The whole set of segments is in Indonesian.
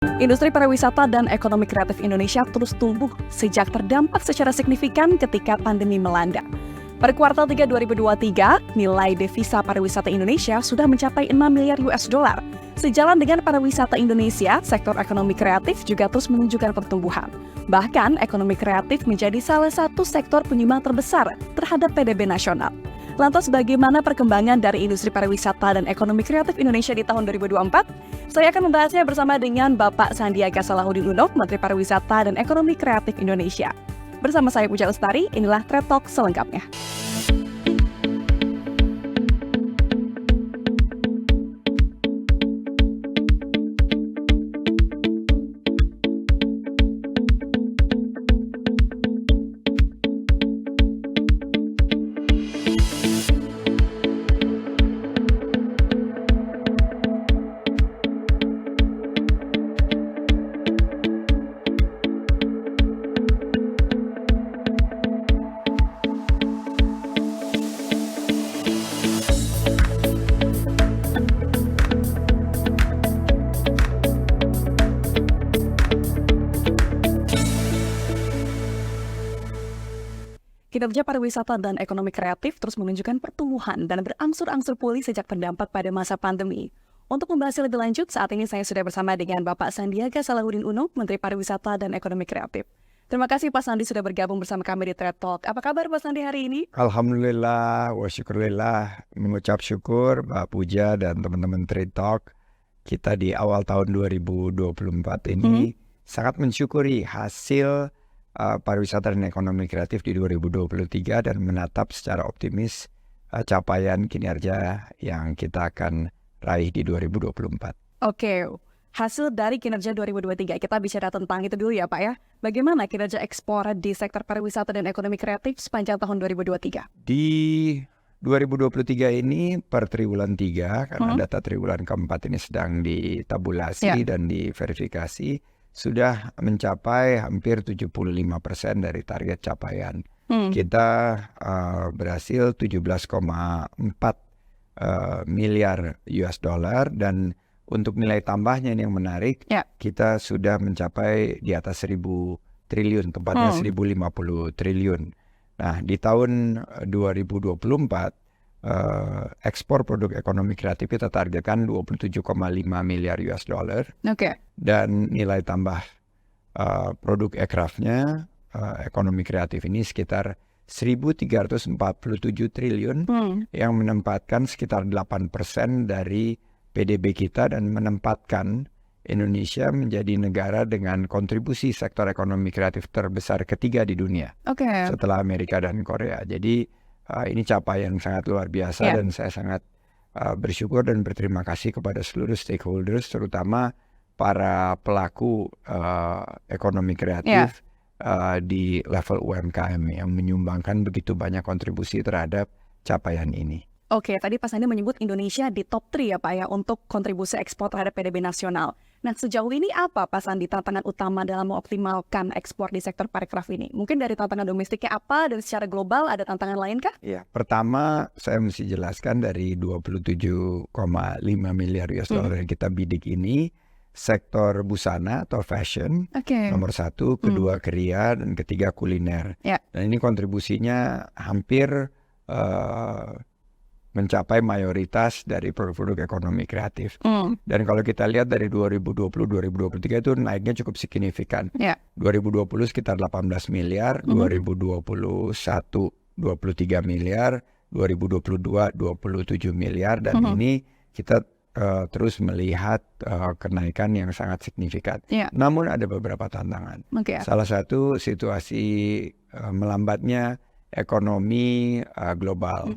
Industri pariwisata dan ekonomi kreatif Indonesia terus tumbuh sejak terdampak secara signifikan ketika pandemi melanda. Pada kuartal 3 2023, nilai devisa pariwisata Indonesia sudah mencapai 6 miliar US dollar. Sejalan dengan pariwisata Indonesia, sektor ekonomi kreatif juga terus menunjukkan pertumbuhan. Bahkan, ekonomi kreatif menjadi salah satu sektor penyumbang terbesar terhadap PDB nasional. Lantas bagaimana perkembangan dari industri pariwisata dan ekonomi kreatif Indonesia di tahun 2024? Saya akan membahasnya bersama dengan Bapak Sandiaga Salahuddin Uno, Menteri Pariwisata dan Ekonomi Kreatif Indonesia. Bersama saya Puja Lestari, inilah Trade Talk selengkapnya. Kinerja pariwisata dan ekonomi kreatif terus menunjukkan pertumbuhan dan berangsur-angsur pulih sejak terdampak pada masa pandemi. Untuk membahasnya lebih lanjut, saat ini saya sudah bersama dengan Bapak Sandiaga Salahuddin Uno, Menteri Pariwisata dan Ekonomi Kreatif. Terima kasih Pak Sandi sudah bergabung bersama kami di Trade Talk. Apa kabar Pak Sandi hari ini? Alhamdulillah, wa syukurillah, mengucap syukur Mbak Puja dan teman-teman Trade Talk. Kita di awal tahun 2024 ini sangat mensyukuri hasil pariwisata dan ekonomi kreatif di 2023 dan menatap secara optimis capaian kinerja yang kita akan raih di 2024. Oke, hasil dari kinerja 2023, kita bicara tentang itu dulu ya Pak ya. Bagaimana kinerja ekspor di sektor pariwisata dan ekonomi kreatif sepanjang tahun 2023? Di 2023 ini per triwulan 3, karena data triwulan keempat ini sedang ditabulasi dan diverifikasi, sudah mencapai hampir 75% dari target capaian. Kita berhasil 17,4 miliar US dollar dan untuk nilai tambahnya ini yang menarik, kita sudah mencapai di atas 1.000 triliun, tepatnya 1.050 triliun. Nah, di tahun 2024, ekspor produk ekonomi kreatif kita targetkan 27,5 miliar US dollar. Dan nilai tambah produk aircraftnya, ekonomi kreatif ini sekitar 1.347 triliun yang menempatkan sekitar 8% dari PDB kita dan menempatkan Indonesia menjadi negara dengan kontribusi sektor ekonomi kreatif terbesar ketiga di dunia setelah Amerika dan Korea. Jadi ini capaian sangat luar biasa dan saya sangat bersyukur dan berterima kasih kepada seluruh stakeholders, terutama para pelaku ekonomi kreatif di level UMKM yang menyumbangkan begitu banyak kontribusi terhadap capaian ini. Oke, tadi Pak Sandi menyebut Indonesia di top 3 ya Pak ya untuk kontribusi ekspor terhadap PDB nasional. Nah, sejauh ini apa Pak Sandi tantangan utama dalam mengoptimalkan ekspor di sektor parekraf ini? Mungkin dari tantangan domestiknya apa dan secara global ada tantangan lain kah? Ya, pertama saya mesti jelaskan dari 27,5 miliar US dollar yang kita bidik ini, sektor busana atau fashion nomor 1, kedua kria, dan ketiga kuliner. Dan ini kontribusinya hampir mencapai mayoritas dari produk-produk ekonomi kreatif. Dan kalau kita lihat dari 2020-2023 itu naiknya cukup signifikan. 2020 sekitar 18 miliar, 2021 23 miliar, 2022 27 miliar, dan ini kita terus melihat kenaikan yang sangat signifikan. Namun ada beberapa tantangan. Salah satu situasi melambatnya ekonomi global,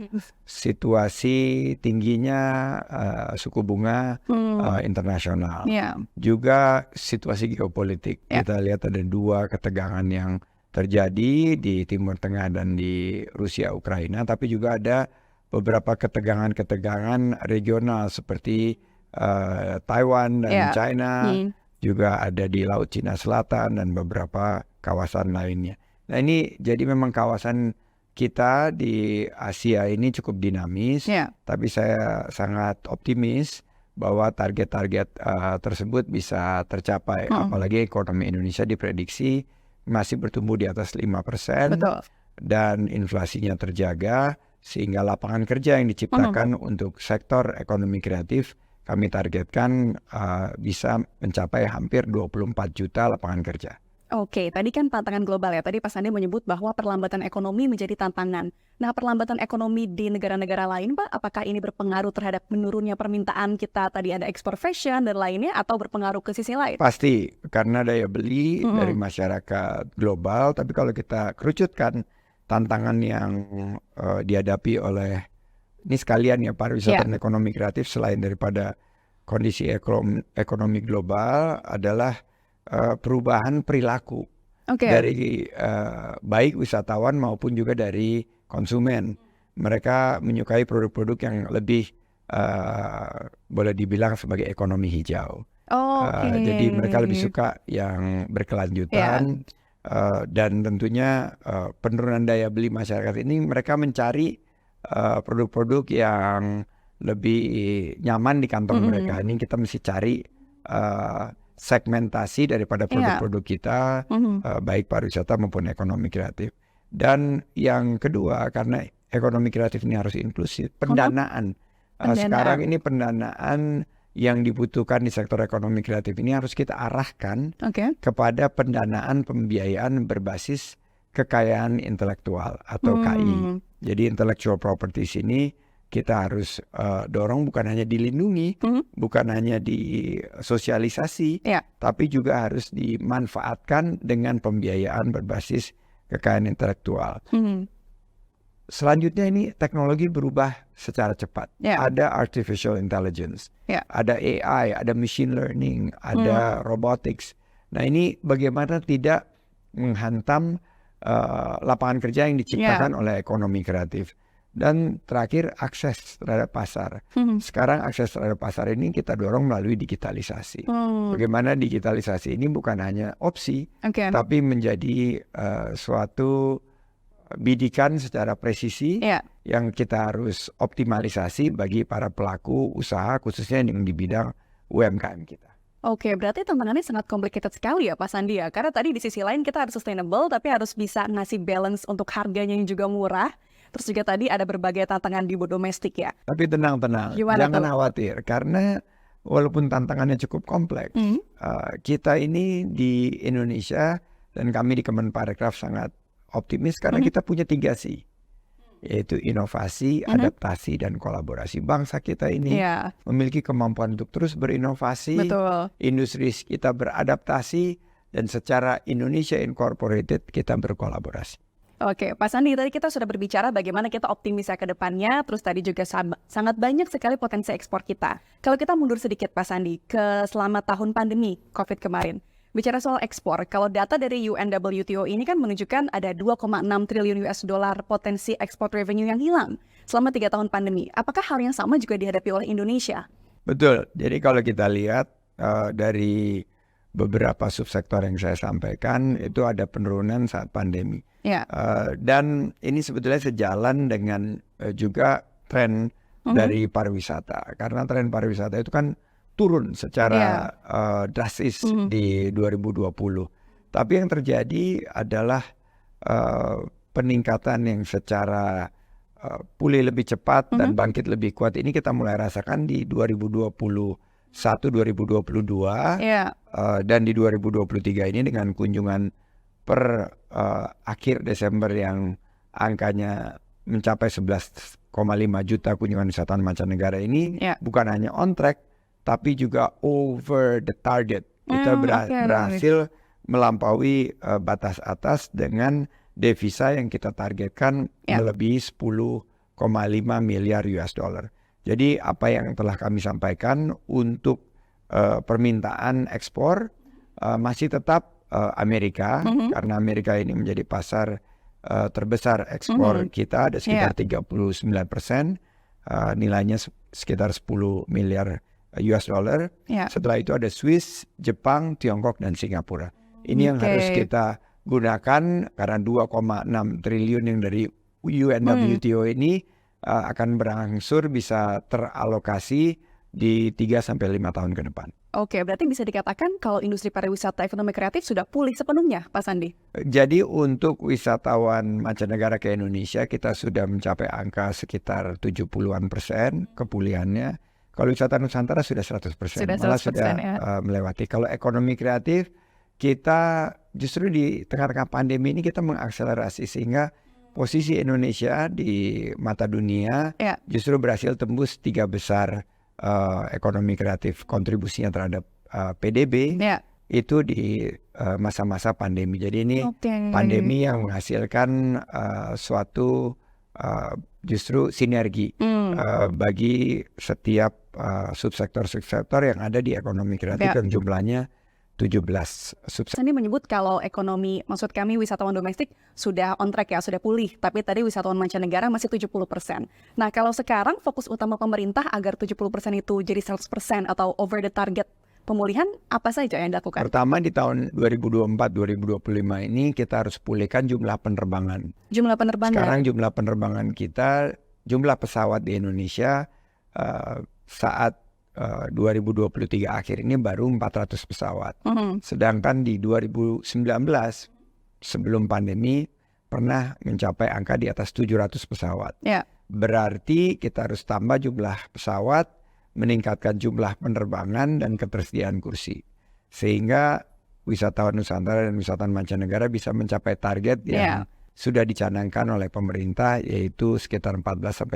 situasi tingginya suku bunga internasional, juga situasi geopolitik. Kita lihat ada 2 ketegangan yang terjadi di Timur Tengah dan di Rusia Ukraina, tapi juga ada beberapa ketegangan-ketegangan regional seperti Taiwan dan China, juga ada di Laut Cina Selatan dan beberapa kawasan lainnya. Nah, ini jadi memang kawasan kita di Asia ini cukup dinamis, tapi saya sangat optimis bahwa target-target tersebut bisa tercapai. Apalagi ekonomi Indonesia diprediksi masih bertumbuh di atas 5%. Betul. Dan inflasinya terjaga, sehingga lapangan kerja yang diciptakan untuk sektor ekonomi kreatif kami targetkan bisa mencapai hampir 24 juta lapangan kerja. Oke, tadi kan tantangan global ya. Tadi Pak Sandi menyebut bahwa perlambatan ekonomi menjadi tantangan. Nah, perlambatan ekonomi di negara-negara lain, Pak, apakah ini berpengaruh terhadap menurunnya permintaan kita? Tadi ada ekspor fashion dan lainnya, atau berpengaruh ke sisi lain? Pasti, karena daya beli dari masyarakat global. Tapi kalau kita kerucutkan tantangan yang dihadapi oleh, ini sekalian ya, pariwisata dan ekonomi kreatif, selain daripada kondisi ekonomi global, adalah perubahan perilaku dari baik wisatawan maupun juga dari konsumen. Mereka menyukai produk-produk yang lebih boleh dibilang sebagai ekonomi hijau. Jadi mereka lebih suka yang berkelanjutan, dan tentunya penurunan daya beli masyarakat ini, mereka mencari produk-produk yang lebih nyaman di kantong mereka. Ini kita mesti cari segmentasi daripada produk-produk kita, baik pariwisata maupun ekonomi kreatif. Dan yang kedua, karena ekonomi kreatif ini harus inklusif, pendanaan. Sekarang ini pendanaan yang dibutuhkan di sektor ekonomi kreatif ini harus kita arahkan kepada pendanaan pembiayaan berbasis kekayaan intelektual atau KI. Jadi intellectual properties ini kita harus dorong, bukan hanya dilindungi, bukan hanya disosialisasi, tapi juga harus dimanfaatkan dengan pembiayaan berbasis kekayaan intelektual. Selanjutnya ini teknologi berubah secara cepat. Ada artificial intelligence, ada AI, ada machine learning, ada robotics. Nah, ini bagaimana tidak menghantam lapangan kerja yang diciptakan oleh ekonomi kreatif. Dan terakhir, akses terhadap pasar. Sekarang akses terhadap pasar ini kita dorong melalui digitalisasi. Bagaimana digitalisasi ini bukan hanya opsi, tapi menjadi suatu bidikan secara presisi yang kita harus optimalisasi bagi para pelaku usaha, khususnya yang di bidang UMKM kita. Oke, berarti tantangannya sangat complicated sekali ya Pak Sandi ya. Karena tadi di sisi lain kita harus sustainable, tapi harus bisa ngasih balance untuk harganya yang juga murah. Terus juga tadi ada berbagai tantangan di domestik ya. Tapi tenang, jangan khawatir. Karena walaupun tantangannya cukup kompleks, kita ini di Indonesia dan kami di Kemenparekraf sangat optimis karena kita punya 3C, yaitu inovasi, adaptasi, dan kolaborasi. Bangsa kita ini memiliki kemampuan untuk terus berinovasi, industri kita beradaptasi, dan secara Indonesia Incorporated kita berkolaborasi. Oke, Pak Sandi, tadi kita sudah berbicara bagaimana kita optimis ke depannya, terus tadi juga sangat banyak sekali potensi ekspor kita. Kalau kita mundur sedikit Pak Sandi, ke selama tahun pandemi COVID kemarin, bicara soal ekspor, kalau data dari UNWTO ini kan menunjukkan ada 2,6 triliun US dollar potensi ekspor revenue yang hilang selama 3 tahun pandemi. Apakah hal yang sama juga dihadapi oleh Indonesia? Betul, jadi kalau kita lihat dari beberapa subsektor yang saya sampaikan, itu ada penurunan saat pandemi. Dan ini sebetulnya sejalan dengan juga tren dari pariwisata. Karena tren pariwisata itu kan turun secara drastis di 2020. Tapi yang terjadi adalah peningkatan yang secara pulih lebih cepat dan bangkit lebih kuat. Ini kita mulai rasakan di 2021-2022 dan di 2023 ini dengan kunjungan per akhir Desember yang angkanya mencapai 11,5 juta kunjungan wisatawan mancanegara ini, bukan hanya on track tapi juga over the target. Kita berhasil melampaui batas atas dengan devisa yang kita targetkan melebihi 10,5 miliar US dollar. Jadi apa yang telah kami sampaikan untuk permintaan ekspor masih tetap Amerika, karena Amerika ini menjadi pasar terbesar ekspor kita, ada sekitar 39%, nilainya sekitar 10 miliar US dollar. Setelah itu ada Swiss, Jepang, Tiongkok, dan Singapura. Ini yang harus kita gunakan karena 2,6 triliun yang dari UNWTO ini akan berangsur bisa teralokasi di 3-5 tahun ke depan. Oke, berarti bisa dikatakan kalau industri pariwisata ekonomi kreatif sudah pulih sepenuhnya, Pak Sandi? Jadi untuk wisatawan mancanegara ke Indonesia kita sudah mencapai angka sekitar 70-an% kepulihannya. Kalau wisata Nusantara sudah 100%, Sudah malah 100%, sudah ya. melewati. Kalau ekonomi kreatif kita justru di tengah-tengah pandemi ini kita mengakselerasi sehingga posisi Indonesia di mata dunia Ya. justru berhasil tembus 3 besar ekonomi kreatif, kontribusinya terhadap PDB Ya. itu di masa-masa pandemi. Jadi ini Oke. pandemi yang menghasilkan suatu justru sinergi bagi setiap subsektor-subsektor yang ada di ekonomi kreatif Ya. yang jumlahnya 17 subsektor. Sandi menyebut kalau ekonomi, maksud kami wisatawan domestik sudah on track ya, sudah pulih. Tapi tadi wisatawan mancanegara masih 70%. Nah, kalau sekarang fokus utama pemerintah agar 70% itu jadi 100% atau over the target pemulihan, apa saja yang dilakukan? Pertama di tahun 2024-2025 ini kita harus pulihkan jumlah penerbangan. Jumlah penerbangan. Sekarang jumlah penerbangan kita, jumlah pesawat di Indonesia saat 2023 akhir ini baru 400 pesawat. Sedangkan di 2019 sebelum pandemi pernah mencapai angka di atas 700 pesawat. Ya. Berarti kita harus tambah jumlah pesawat, meningkatkan jumlah penerbangan dan ketersediaan kursi. Sehingga wisatawan Nusantara dan wisatawan mancanegara bisa mencapai target yang sudah dicanangkan oleh pemerintah, yaitu sekitar 14-15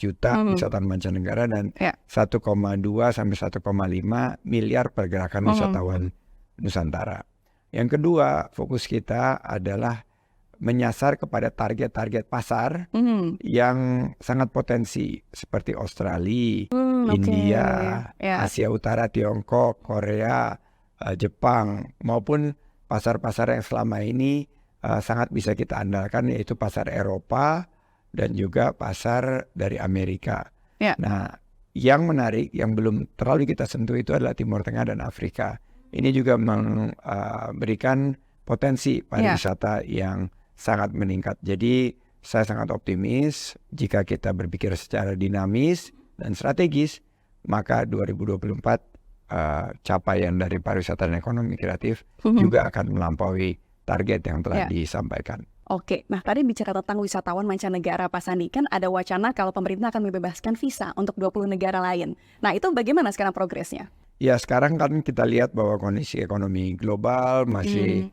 juta wisatawan mancanegara dan 1,2-1,5 miliar pergerakan wisatawan Nusantara. Yang kedua, fokus kita adalah menyasar kepada target-target pasar yang sangat potensi seperti Australia, India, Asia Utara, Tiongkok, Korea, Jepang, maupun pasar-pasar yang selama ini sangat bisa kita andalkan, yaitu pasar Eropa dan juga pasar dari Amerika. Nah, yang menarik, yang belum terlalu kita sentuh itu adalah Timur Tengah dan Afrika. Ini juga memberikan potensi pariwisata yang sangat meningkat. Jadi saya sangat optimis jika kita berpikir secara dinamis dan strategis, maka 2024 capaian dari pariwisata dan ekonomi kreatif juga akan melampaui target yang telah disampaikan. Oke, nah tadi bicara tentang wisatawan mancanegara, Pak Sandi, kan ada wacana kalau pemerintah akan membebaskan visa untuk 20 negara lain. Nah, itu bagaimana sekarang progresnya? Ya, sekarang kan kita lihat bahwa kondisi ekonomi global masih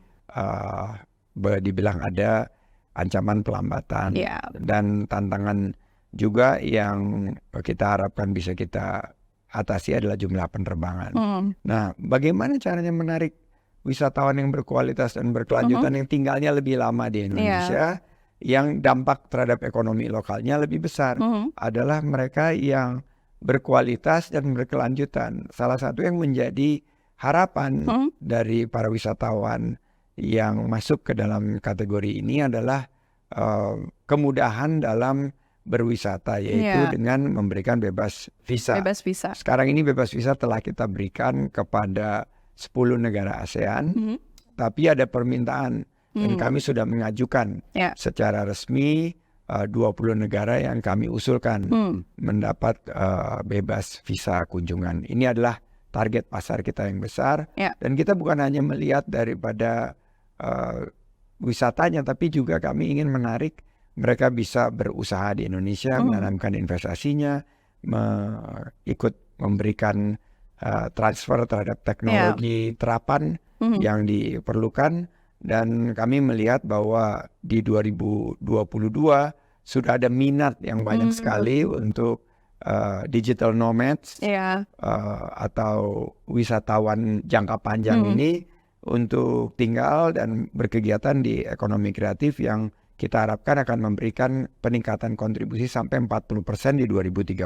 dibilang ada ancaman pelambatan dan tantangan juga yang kita harapkan bisa kita atasi adalah jumlah penerbangan. Nah, bagaimana caranya menarik wisatawan yang berkualitas dan berkelanjutan yang tinggalnya lebih lama di Indonesia, yang dampak terhadap ekonomi lokalnya lebih besar, adalah mereka yang berkualitas dan berkelanjutan. Salah satu yang menjadi harapan dari para wisatawan yang masuk ke dalam kategori ini adalah kemudahan dalam berwisata, yaitu dengan memberikan bebas visa. Sekarang ini bebas visa telah kita berikan kepada 10 negara ASEAN, tapi ada permintaan dan kami sudah mengajukan secara resmi 20 negara yang kami usulkan mendapat bebas visa kunjungan. Ini adalah target pasar kita yang besar, dan kita bukan hanya melihat daripada wisatanya, tapi juga kami ingin menarik mereka bisa berusaha di Indonesia, menanamkan investasinya, ikut memberikan transfer terhadap teknologi terapan yang diperlukan. Dan kami melihat bahwa di 2022 sudah ada minat yang banyak sekali untuk digital nomads atau wisatawan jangka panjang ini untuk tinggal dan berkegiatan di ekonomi kreatif yang kita harapkan akan memberikan peningkatan kontribusi sampai 40% di 2030.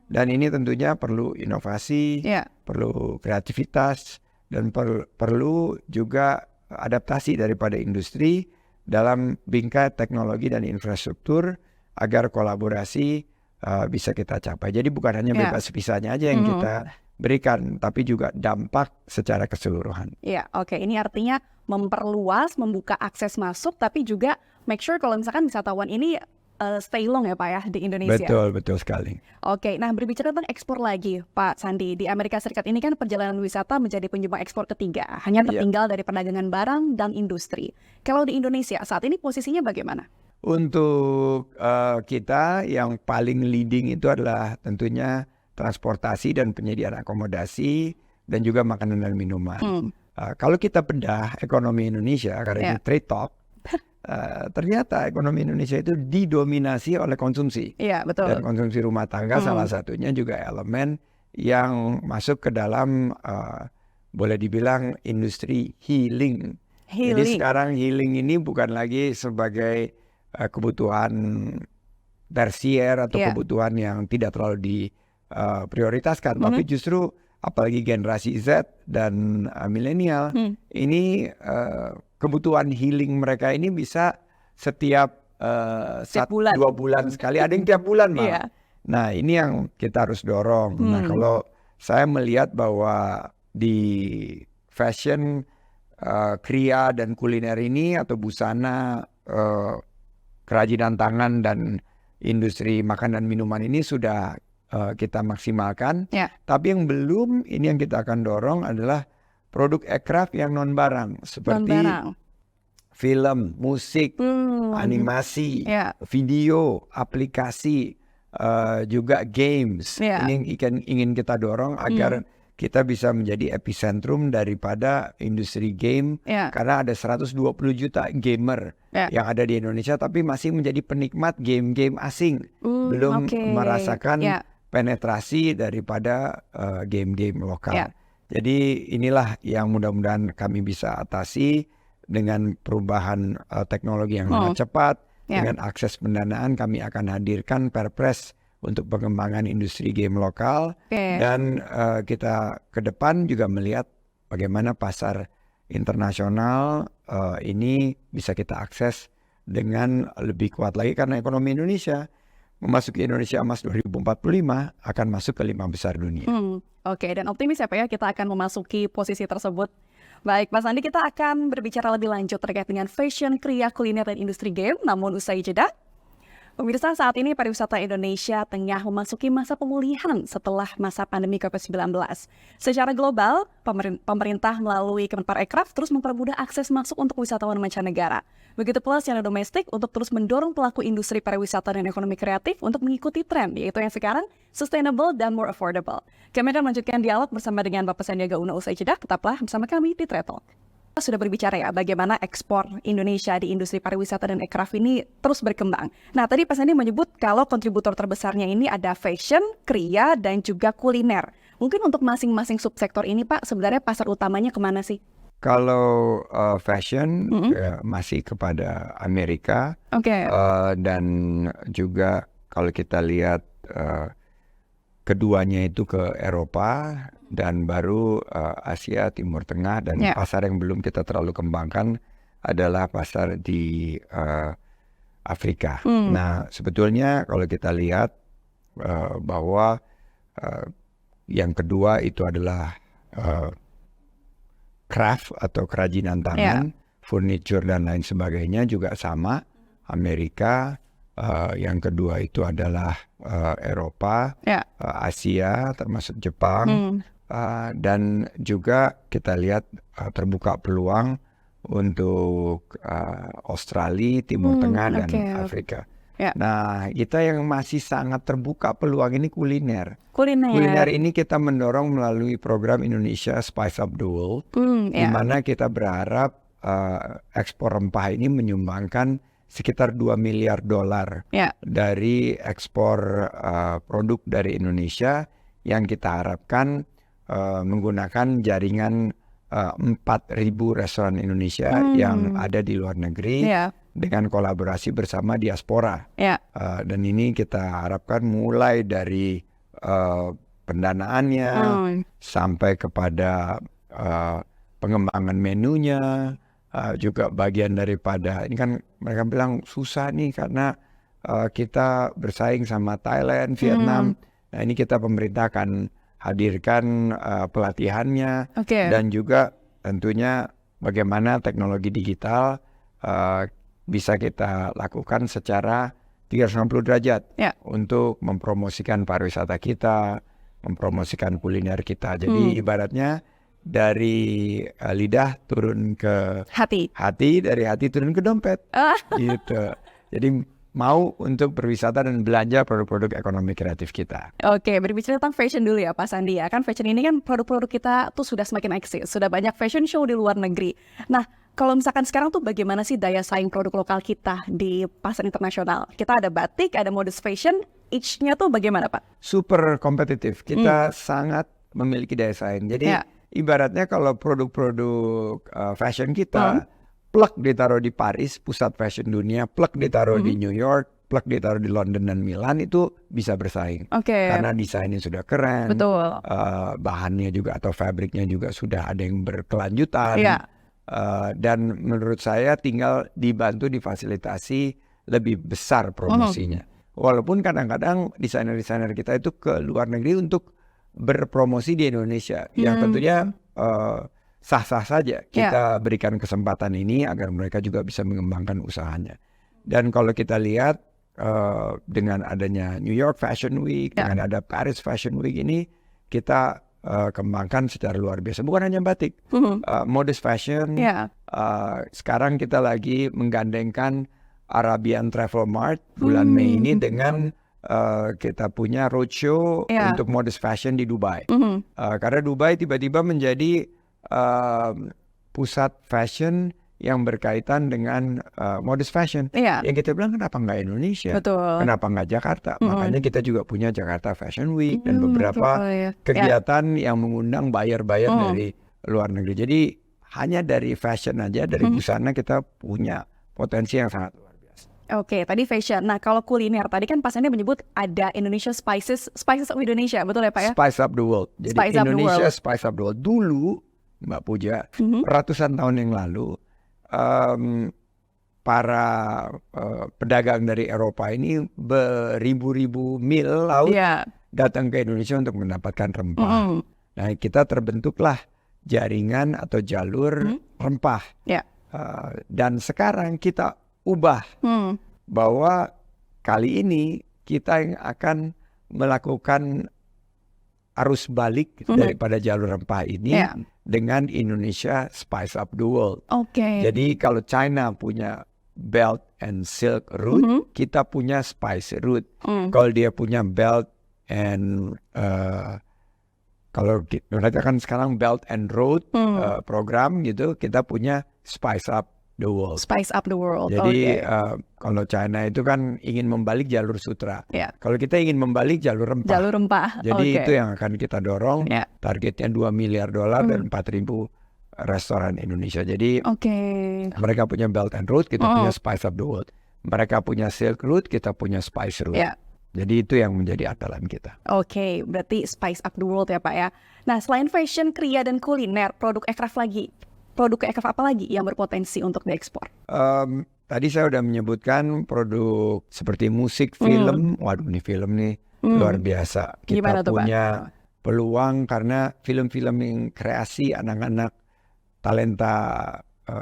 Dan ini tentunya perlu inovasi, perlu kreativitas, dan perlu juga adaptasi daripada industri dalam bingkai teknologi dan infrastruktur agar kolaborasi bisa kita capai. Jadi bukan hanya bebas visanya aja yang kita berikan, tapi juga dampak secara keseluruhan. Oke. Ini artinya memperluas, membuka akses masuk, tapi juga make sure kalau misalkan wisatawan ini stay long ya Pak ya di Indonesia. Betul sekali. Oke, nah berbicara tentang ekspor lagi Pak Sandi, di Amerika Serikat ini kan perjalanan wisata menjadi penyumbang ekspor ketiga, hanya tertinggal dari perdagangan barang dan industri. Kalau di Indonesia saat ini posisinya bagaimana? Untuk kita yang paling leading itu adalah tentunya transportasi dan penyediaan akomodasi dan juga makanan dan minuman. Kalau kita bedah ekonomi Indonesia, karena ini trade talk, ternyata ekonomi Indonesia itu didominasi oleh konsumsi. Iya, betul. Dan konsumsi rumah tangga salah satunya juga elemen yang masuk ke dalam boleh dibilang industri healing. Jadi sekarang healing ini bukan lagi sebagai kebutuhan tersier atau kebutuhan yang tidak terlalu diprioritaskan, tapi justru apalagi generasi Z dan milenial ini kebutuhan healing mereka ini bisa setiap 2 bulan sekali, ada yang tiap bulan malah. Nah ini yang kita harus dorong. Nah kalau saya melihat bahwa di fashion, kriya dan kuliner ini atau busana, kerajinan tangan dan industri makanan dan minuman ini sudah kita maksimalkan. Tapi yang belum, ini yang kita akan dorong adalah produk aircraft yang non barang seperti film, musik, animasi, video, aplikasi, juga games. Ini ingin kita dorong agar kita bisa menjadi epicentrum daripada industri game, karena ada 120 juta gamer yang ada di Indonesia tapi masih menjadi penikmat game-game asing, belum merasakan penetrasi daripada game-game lokal. Jadi inilah yang mudah-mudahan kami bisa atasi dengan perubahan teknologi yang sangat cepat. Dengan akses pendanaan kami akan hadirkan Perpres untuk pengembangan industri game lokal. Dan kita ke depan juga melihat bagaimana pasar internasional ini bisa kita akses dengan lebih kuat lagi, karena ekonomi Indonesia memasuki Indonesia Emas 2045 akan masuk ke 5 besar dunia. Oke, dan optimis ya Pak ya, kita akan memasuki posisi tersebut. Baik, Mas Andi, kita akan berbicara lebih lanjut terkait dengan fashion, kriya, kuliner, dan industri game. Namun usai jeda, pemirsa, saat ini pariwisata Indonesia tengah memasuki masa pemulihan setelah masa pandemi COVID-19. Secara global, pemerintah melalui Kemenparekraf terus mempermudah akses masuk untuk wisatawan mancanegara. Begitu pula secara domestik untuk terus mendorong pelaku industri pariwisata dan ekonomi kreatif untuk mengikuti tren, yaitu yang sekarang sustainable dan more affordable. Kami akan melanjutkan dialog bersama dengan Bapak Sandiaga Uno usai jeda. Tetaplah bersama kami di Trade Talk. Kita sudah berbicara ya bagaimana ekspor Indonesia di industri pariwisata dan aircraft ini terus berkembang. Nah, tadi Pak Sandi menyebut kalau kontributor terbesarnya ini ada fashion, kriya, dan juga kuliner. Mungkin untuk masing-masing subsektor ini Pak, sebenarnya pasar utamanya kemana sih? Kalau fashion masih kepada Amerika, dan juga kalau kita lihat keduanya itu ke Eropa dan baru Asia Timur Tengah, dan pasar yang belum kita terlalu kembangkan adalah pasar di Afrika. Nah sebetulnya kalau kita lihat bahwa yang kedua itu adalah craft atau kerajinan tangan, furniture dan lain sebagainya juga sama. Amerika, yang kedua itu adalah Eropa, Asia termasuk Jepang, dan juga kita lihat terbuka peluang untuk Australia, Timur Tengah dan Afrika. Nah, kita yang masih sangat terbuka peluang ini kuliner. Kuliner ini kita mendorong melalui program Indonesia Spice Up the World, di mana kita berharap ekspor rempah ini menyumbangkan sekitar $2 miliar dari ekspor produk dari Indonesia, yang kita harapkan menggunakan jaringan 4.000 restoran Indonesia yang ada di luar negeri, dengan kolaborasi bersama diaspora. Dan ini kita harapkan mulai dari pendanaannya sampai kepada pengembangan menunya, juga bagian daripada, ini kan mereka bilang susah nih karena kita bersaing sama Thailand, Vietnam. Nah ini kita pemerintah akan hadirkan pelatihannya, dan juga tentunya bagaimana teknologi digital bisa kita lakukan secara 360 derajat Ya. untuk mempromosikan pariwisata kita, mempromosikan kuliner kita. Jadi ibaratnya dari lidah turun ke Hati. dari hati turun ke dompet. Gitu. Jadi mau untuk berwisata dan belanja produk-produk ekonomi kreatif kita. Oke, berbicara tentang fashion dulu ya Pak Sandi ya. Kan fashion ini kan produk-produk kita tuh sudah semakin eksis. Sudah banyak fashion show di luar negeri. Nah, kalau misalkan sekarang tuh bagaimana sih daya saing produk lokal kita di pasar internasional? Kita ada batik, ada modest fashion. Each-nya tuh bagaimana Pak? Super kompetitif. Kita sangat memiliki daya saing. Jadi ibaratnya kalau produk-produk fashion kita plug ditaruh di Paris, pusat fashion dunia, plug ditaruh di New York, plug ditaruh di London dan Milan, itu bisa bersaing. Oke. Karena desainnya sudah keren, Betul. bahannya juga atau fabriknya juga sudah ada yang berkelanjutan. Iya. Dan menurut saya tinggal dibantu difasilitasi lebih besar promosinya. Walaupun kadang-kadang desainer-desainer kita itu ke luar negeri untuk berpromosi di Indonesia, yang tentunya sah-sah saja kita berikan kesempatan ini agar mereka juga bisa mengembangkan usahanya. Dan kalau kita lihat dengan adanya New York Fashion Week, dengan ada Paris Fashion Week ini, kita kembangkan secara luar biasa. Bukan hanya batik, modest fashion. Sekarang kita lagi menggandengkan Arabian Travel Mart bulan Mei ini dengan kita punya roadshow untuk modest fashion di Dubai. Karena Dubai tiba-tiba menjadi pusat fashion yang berkaitan dengan modest fashion. Yang kita bilang kenapa nggak Indonesia? Betul. Kenapa nggak Jakarta? Makanya kita juga punya Jakarta Fashion Week dan beberapa kegiatan yang mengundang buyer-buyer dari luar negeri. Jadi hanya dari fashion aja, dari busana kita punya potensi yang sangat luar biasa. Oke, tadi fashion. Nah, kalau kuliner tadi kan Pak Sandi menyebut ada Indonesia Spices of Indonesia, betul ya Pak ya? Spice up the world. Jadi Spice up the Indonesia world. Spice up the world. Dulu Mbak Puja, ratusan tahun yang lalu, para pedagang dari Eropa ini beribu-ribu mil laut datang ke Indonesia untuk mendapatkan rempah. Nah, kita terbentuklah jaringan atau jalur rempah. Dan sekarang kita ubah bahwa kali ini kita yang akan melakukan arus balik daripada jalur rempah ini dengan Indonesia Spice Up the World. Jadi kalau China punya Belt and Silk Route, kita punya Spice Route. Kalau dia punya Belt and kalau mereka kan sekarang Belt and Road program gitu, kita punya Spice Up the World. Spice Up the World. Jadi kalau China itu kan ingin membalik jalur sutra. Kalau kita ingin membalik jalur rempah. Jalur rempah. Jadi itu yang akan kita dorong. Targetnya $2 miliar dan 4.000 restoran Indonesia. Jadi mereka punya Belt and Road, kita punya Spice Up the World. Mereka punya Silk Route, kita punya Spice Route. Jadi itu yang menjadi andalan kita. Berarti Spice Up the World ya Pak ya. Nah, selain fashion, kria dan kuliner, produk aircraft apa lagi yang berpotensi untuk diekspor? Tadi saya sudah menyebutkan produk seperti musik, film. Waduh, ini film nih luar biasa. Kita Gimana tuh, punya peluang karena film-film yang kreasi anak-anak talenta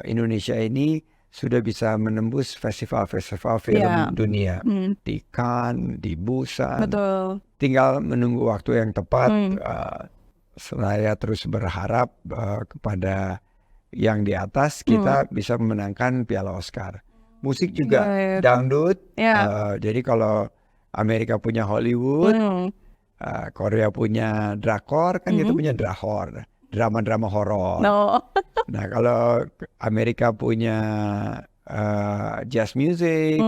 Indonesia ini sudah bisa menembus festival-festival film dunia. Di Cannes, di Busan. Betul. Tinggal menunggu waktu yang tepat. Saya terus berharap kepada yang di atas kita bisa memenangkan Piala Oscar. Musik juga dangdut. Jadi kalau Amerika punya Hollywood, Korea punya drakor, kan kita punya drakor, drama-drama horor. Nah, kalau Amerika punya jazz music,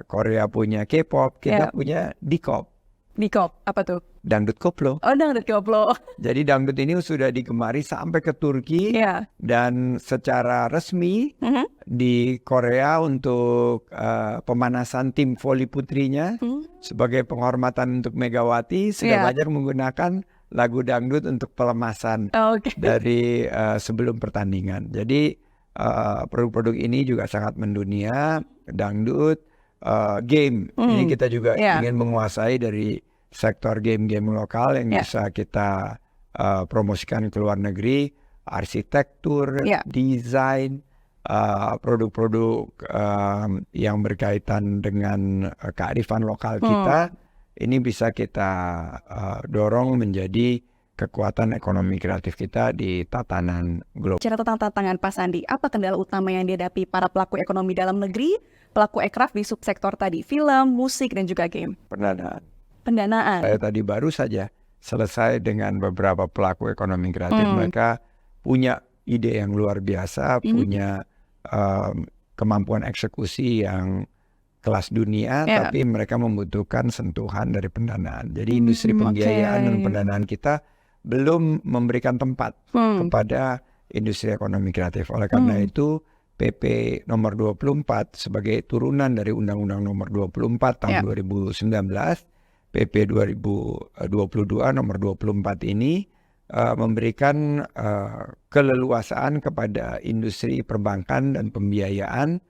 Korea punya K-pop, kita punya D-pop. D-pop, apa tuh? Dangdut koplo. Dangdut koplo. Jadi dangdut ini sudah digemari sampai ke Turki dan secara resmi di Korea untuk pemanasan tim voli putrinya sebagai penghormatan untuk Megawati sudah banyak menggunakan lagu dangdut untuk pelemasan dari sebelum pertandingan. Jadi produk-produk ini juga sangat mendunia, dangdut, game. Ini kita juga ingin menguasai dari sektor game-game lokal yang bisa kita promosikan ke luar negeri, arsitektur, desain, produk-produk yang berkaitan dengan kearifan lokal kita, ini bisa kita dorong menjadi kekuatan ekonomi kreatif kita di tatanan global. Bicara tentang tantangan Pak Sandi, apa kendala utama yang dihadapi para pelaku ekonomi dalam negeri, pelaku ekraf di subsektor tadi, film, musik, dan juga game? Pendanaan. Saya tadi baru saja selesai dengan beberapa pelaku ekonomi kreatif. Mereka punya ide yang luar biasa, punya kemampuan eksekusi yang kelas dunia, tapi mereka membutuhkan sentuhan dari pendanaan. Jadi industri pembiayaan dan pendanaan kita belum memberikan tempat kepada industri ekonomi kreatif. Oleh karena itu, PP nomor 24 sebagai turunan dari Undang-Undang nomor 24 tahun 2019, PP 2022 nomor 24 ini memberikan keleluasaan kepada industri perbankan dan pembiayaan,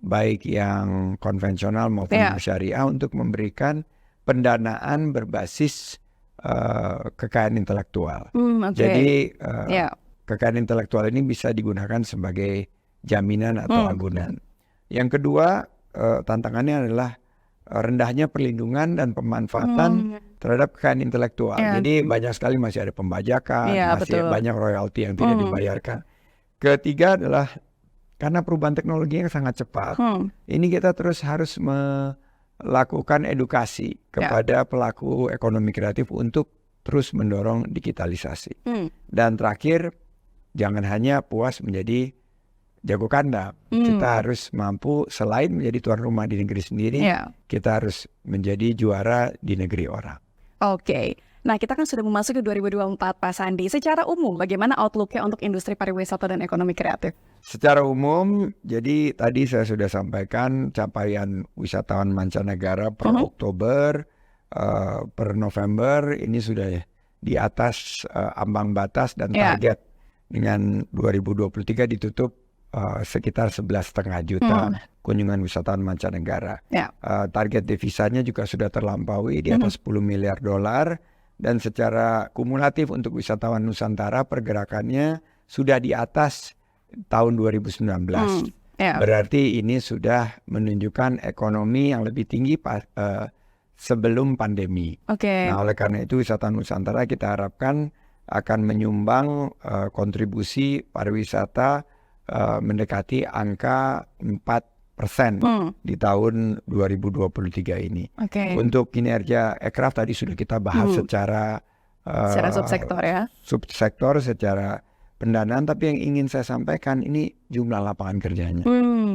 baik yang konvensional maupun syariah, untuk memberikan pendanaan berbasis kekayaan intelektual. Jadi kekayaan intelektual ini bisa digunakan sebagai jaminan atau agunan. Yang kedua, tantangannya adalah rendahnya perlindungan dan pemanfaatan terhadap kekayaan intelektual. Jadi banyak sekali masih ada pembajakan, masih banyak royalti yang tidak dibayarkan. Ketiga adalah karena perubahan teknologi yang sangat cepat, ini kita terus harus melakukan edukasi kepada pelaku ekonomi kreatif untuk terus mendorong digitalisasi. Dan terakhir, jangan hanya puas menjadi jago kandang. Kita harus mampu, selain menjadi tuan rumah di negeri sendiri, kita harus menjadi juara di negeri orang. Oke. Nah, kita kan sudah memasuki 2024, Pak Sandi. Secara umum, bagaimana outlook-nya untuk industri pariwisata dan ekonomi kreatif? Secara umum, jadi tadi saya sudah sampaikan capaian wisatawan mancanegara per Oktober, per November, ini sudah di atas ambang batas dan target. Dengan 2023 ditutup sekitar 11,5 juta kunjungan wisatawan mancanegara. Target devisanya juga sudah terlampaui di atas 10 miliar dolar. Dan secara kumulatif untuk wisatawan Nusantara pergerakannya sudah di atas tahun 2019. Berarti ini sudah menunjukkan ekonomi yang lebih tinggi sebelum pandemi. Nah, oleh karena itu wisatawan Nusantara kita harapkan akan menyumbang kontribusi pariwisata mendekati angka 4% di tahun 2023 ini. Untuk kinerja ekraf tadi sudah kita bahas secara subsektor subsektor, secara pendanaan, tapi yang ingin saya sampaikan ini jumlah lapangan kerjanya.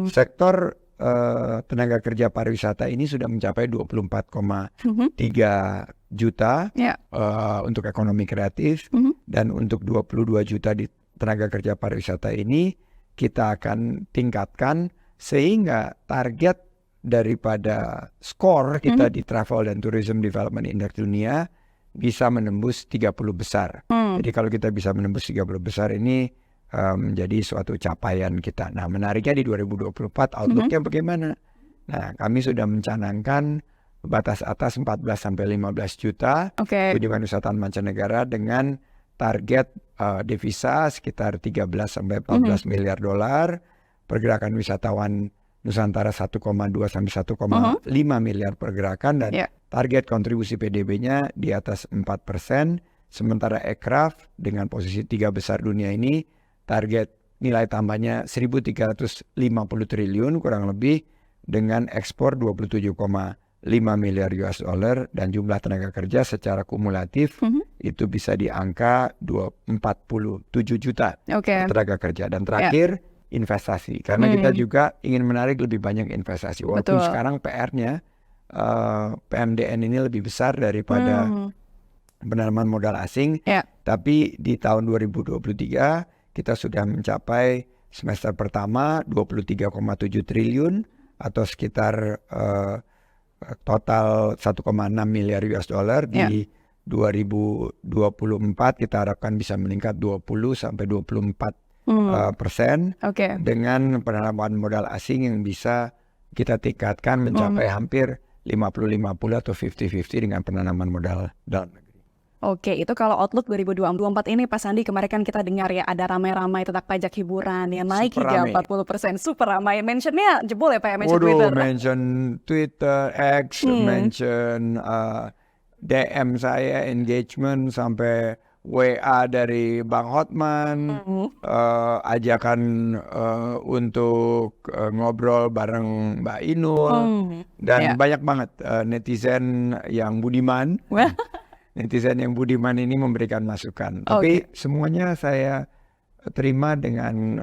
Sektor tenaga kerja pariwisata ini sudah mencapai 24,3 juta untuk ekonomi kreatif, dan untuk 22 juta di tenaga kerja pariwisata ini kita akan tingkatkan sehingga target daripada skor kita di Travel dan Tourism Development Index dunia bisa menembus 30 besar. Jadi kalau kita bisa menembus 30 besar ini menjadi suatu capaian kita. Nah, menariknya di 2024 outlook-nya bagaimana? Nah, kami sudah mencanangkan batas atas 14-15 juta kunjungan wisatawan mancanegara dengan target devisa sekitar 13-14 miliar dolar. Pergerakan wisatawan Nusantara 1,2 sampai 1,5 miliar pergerakan, dan target kontribusi PDB-nya di atas 4%. Sementara ekraf dengan posisi 3 besar dunia ini target nilai tambahnya 1.350 triliun kurang lebih, dengan ekspor 27,5 miliar US dollar, dan jumlah tenaga kerja secara kumulatif itu bisa di angka 47 juta tenaga kerja. Dan terakhir investasi, karena kita juga ingin menarik lebih banyak investasi. Walaupun sekarang PR-nya PMDN ini lebih besar daripada penanaman modal asing, tapi di tahun 2023 kita sudah mencapai semester pertama 23,7 triliun atau sekitar total 1,6 miliar US dollar. Di 2024 kita harapkan bisa meningkat 20 sampai 24% dengan penanaman modal asing yang bisa kita tingkatkan mencapai hampir 50-50 atau 50-50 dengan penanaman modal dalam negeri. Oke, itu kalau outlook 2024 ini Pak Sandi, kemarin kan kita dengar ya ada ramai-ramai tentang pajak hiburan yang naik Super hingga rame. 40%. Super ramai. Mentionnya jebol ya Pak ya, mention Waduh, Twitter. mention Twitter, X, mention DM saya, engagement, sampai WA dari Bang Hotman, ajakan untuk ngobrol bareng Mbak Inul, dan Ya. banyak banget netizen yang budiman. Wah. Netizen yang budiman ini memberikan masukan, tapi semuanya saya terima dengan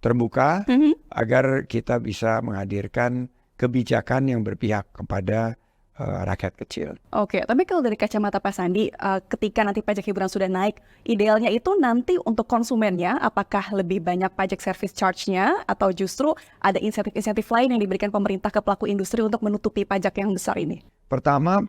terbuka agar kita bisa menghadirkan kebijakan yang berpihak kepada rakyat kecil. Oke, tapi kalau dari kacamata Pak Sandi, ketika nanti pajak hiburan sudah naik, idealnya itu nanti untuk konsumennya, apakah lebih banyak pajak service charge-nya, atau justru ada insentif-insentif lain yang diberikan pemerintah ke pelaku industri untuk menutupi pajak yang besar ini? Pertama,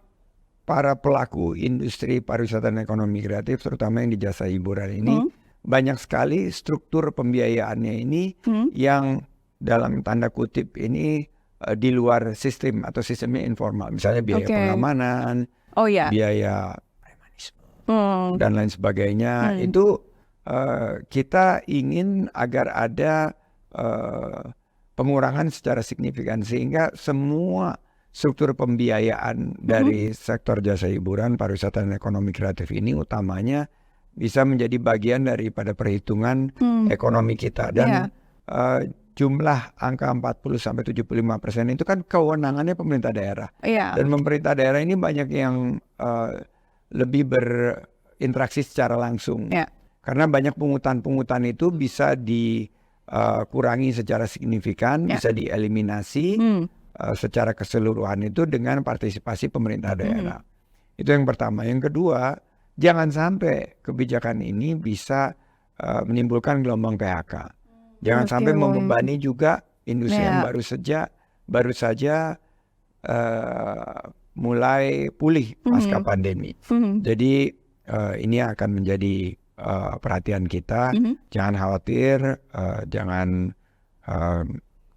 para pelaku industri pariwisata dan ekonomi kreatif, terutama yang di jasa hiburan ini, banyak sekali struktur pembiayaannya ini yang dalam tanda kutip ini di luar sistem atau sistemnya informal. Misalnya biaya pengamanan, biaya premanisme, dan lain sebagainya. Itu kita ingin agar ada pengurangan secara signifikan, sehingga semua struktur pembiayaan dari sektor jasa hiburan, pariwisata dan ekonomi kreatif ini utamanya bisa menjadi bagian daripada perhitungan ekonomi kita. Dan jumlah angka 40-75% itu kan kewenangannya pemerintah daerah. Dan pemerintah daerah ini banyak yang lebih berinteraksi secara langsung. Karena banyak pungutan-pungutan itu bisa dikurangi secara signifikan, bisa dieliminasi secara keseluruhan itu dengan partisipasi pemerintah daerah. Itu yang pertama. Yang kedua, jangan sampai kebijakan ini bisa menimbulkan gelombang PHK. Jangan sampai membebani juga industri yang baru saja mulai pulih pasca pandemi. Jadi ini akan menjadi perhatian kita. Jangan khawatir, jangan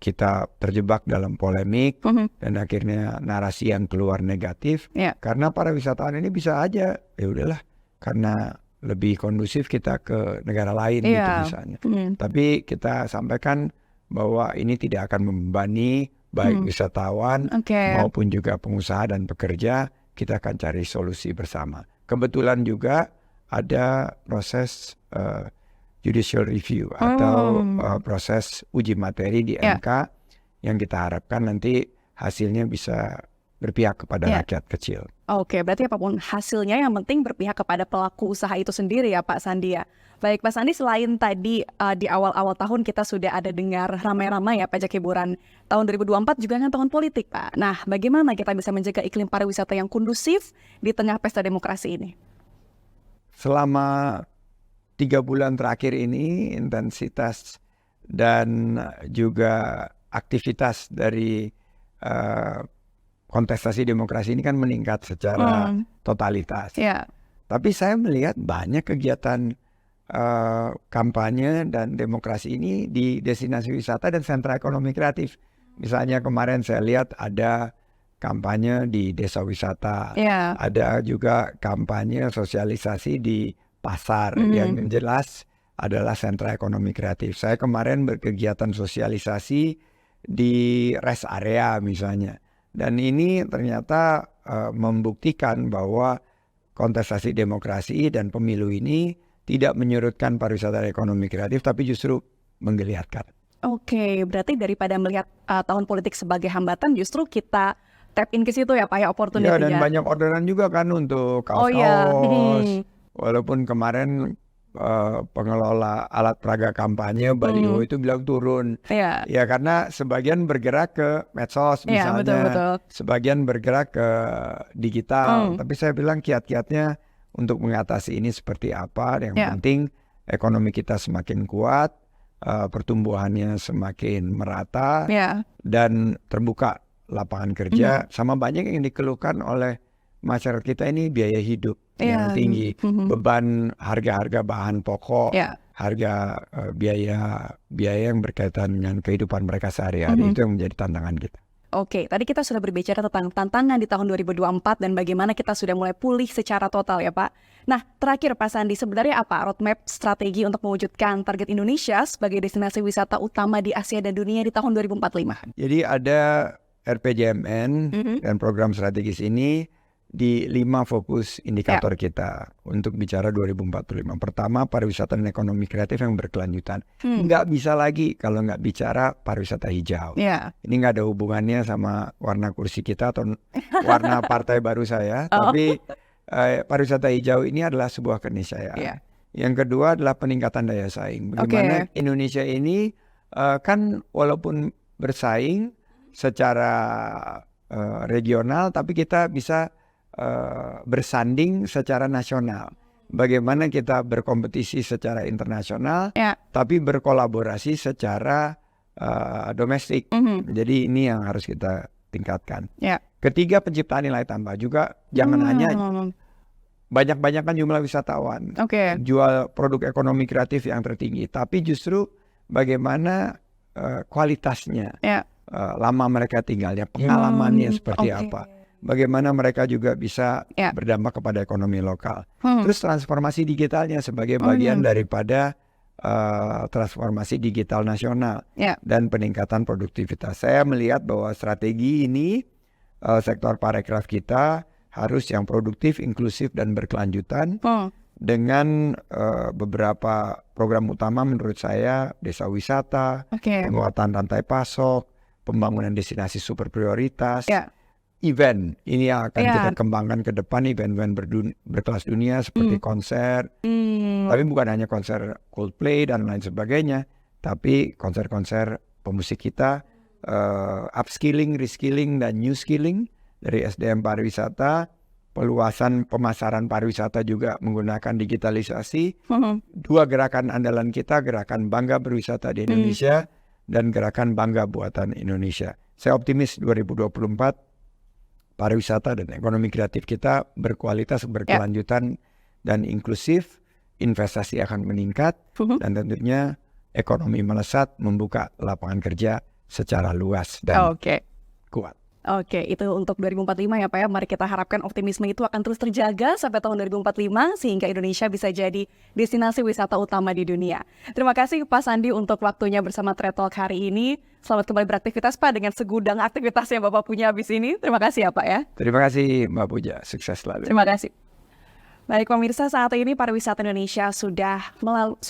kita terjebak dalam polemik dan akhirnya narasi yang keluar negatif. Karena para wisatawan ini bisa aja, ya udahlah, karena lebih kondusif kita ke negara lain gitu misalnya. Tapi kita sampaikan bahwa ini tidak akan membebani baik wisatawan maupun juga pengusaha dan pekerja. Kita akan cari solusi bersama. Kebetulan juga ada proses judicial review atau proses uji materi di MK yang kita harapkan nanti hasilnya bisa berpihak kepada rakyat kecil. Oke, berarti apapun hasilnya yang penting berpihak kepada pelaku usaha itu sendiri ya Pak Sandi ya. Baik Pak Sandi, selain tadi di awal-awal tahun kita sudah ada dengar ramai-ramai ya pajak hiburan, tahun 2024 juga kan tahun politik Pak. Nah, bagaimana kita bisa menjaga iklim pariwisata yang kondusif di tengah pesta demokrasi ini? Selama 3 bulan terakhir ini, intensitas dan juga aktivitas dari kontestasi demokrasi ini kan meningkat secara totalitas. Tapi saya melihat banyak kegiatan kampanye dan demokrasi ini di destinasi wisata dan sentra ekonomi kreatif. Misalnya kemarin saya lihat ada kampanye di desa wisata, ada juga kampanye sosialisasi di pasar yang jelas adalah sentra ekonomi kreatif. Saya kemarin berkegiatan sosialisasi di rest area misalnya. Dan ini ternyata membuktikan bahwa kontestasi demokrasi dan pemilu ini tidak menyurutkan pariwisata dan ekonomi kreatif, tapi justru menggeliatkan. Oke, berarti daripada melihat tahun politik sebagai hambatan, justru kita tap in ke situ ya Pak ya, opportunity-nya. Dan banyak orderan juga kan untuk kaos-kaos. Walaupun kemarin pengelola alat peraga kampanye baliho itu bilang turun. Ya karena sebagian bergerak ke medsos misalnya, sebagian bergerak ke digital. Tapi saya bilang kiat-kiatnya untuk mengatasi ini seperti apa. Yang penting ekonomi kita semakin kuat, pertumbuhannya semakin merata, dan terbuka lapangan kerja. Sama banyak yang dikeluhkan oleh masyarakat kita ini biaya hidup yang tinggi, beban harga-harga bahan pokok, harga biaya yang berkaitan dengan kehidupan mereka sehari-hari, itu yang menjadi tantangan kita. Oke, tadi kita sudah berbicara tentang tantangan di tahun 2024 dan bagaimana kita sudah mulai pulih secara total ya Pak. Nah, terakhir Pak Sandi, sebenarnya apa roadmap strategi untuk mewujudkan target Indonesia sebagai destinasi wisata utama di Asia dan dunia di tahun 2045? Jadi ada RPJMN dan program strategis ini di 5 fokus indikator kita untuk bicara 2045. Pertama, pariwisata dan ekonomi kreatif yang berkelanjutan. Nggak bisa lagi kalau nggak bicara pariwisata hijau. Ini nggak ada hubungannya sama warna kursi kita atau warna partai baru saya, tapi pariwisata hijau ini adalah sebuah keniscayaan. Yang kedua adalah peningkatan daya saing. Bagaimana Indonesia ini kan walaupun bersaing secara regional, tapi kita bisa bersanding secara nasional. Bagaimana kita berkompetisi secara internasional, tapi berkolaborasi secara domestik. Jadi ini yang harus kita tingkatkan. Ketiga, penciptaan nilai tambah juga. Jangan hanya banyak-banyakan jumlah wisatawan, jual produk ekonomi kreatif yang tertinggi, tapi justru bagaimana kualitasnya, lama mereka tinggalnya, pengalamannya seperti apa. Bagaimana mereka juga bisa berdampak kepada ekonomi lokal. Terus transformasi digitalnya sebagai bagian daripada transformasi digital nasional dan peningkatan produktivitas. Saya melihat bahwa strategi ini sektor parekraf kita harus yang produktif, inklusif, dan berkelanjutan dengan beberapa program utama menurut saya, desa wisata, penguatan rantai pasok, pembangunan destinasi super prioritas, event ini yang akan kita kembangkan ke depan, event-event berkelas dunia seperti konser, tapi bukan hanya konser Coldplay dan lain sebagainya, tapi konser-konser pemusik kita, upskilling, reskilling, dan new skilling dari SDM pariwisata, peluasan pemasaran pariwisata juga menggunakan digitalisasi. Dua gerakan andalan kita, gerakan Bangga Berwisata di Indonesia dan gerakan Bangga Buatan Indonesia. Saya optimis 2024 pariwisata dan ekonomi kreatif kita berkualitas, berkelanjutan, dan inklusif, investasi akan meningkat, dan tentunya ekonomi melesat, membuka lapangan kerja secara luas dan kuat. Oke, itu untuk 2045 ya Pak ya. Mari kita harapkan optimisme itu akan terus terjaga sampai tahun 2045 sehingga Indonesia bisa jadi destinasi wisata utama di dunia. Terima kasih Pak Sandi untuk waktunya bersama Trade Talk hari ini. Selamat kembali beraktivitas Pak dengan segudang aktivitas yang Bapak punya habis ini. Terima kasih ya Pak ya. Terima kasih Mbak Puja, sukses selalu. Terima kasih. Baik pemirsa, saat ini pariwisata Indonesia sudah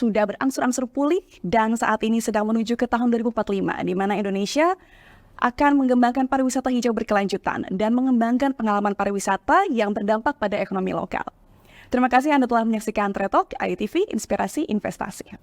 berangsur-angsur pulih dan saat ini sedang menuju ke tahun 2045 di mana Indonesia akan mengembangkan pariwisata hijau berkelanjutan dan mengembangkan pengalaman pariwisata yang berdampak pada ekonomi lokal. Terima kasih Anda telah menyaksikan Trade Talk ITV Inspirasi Investasi.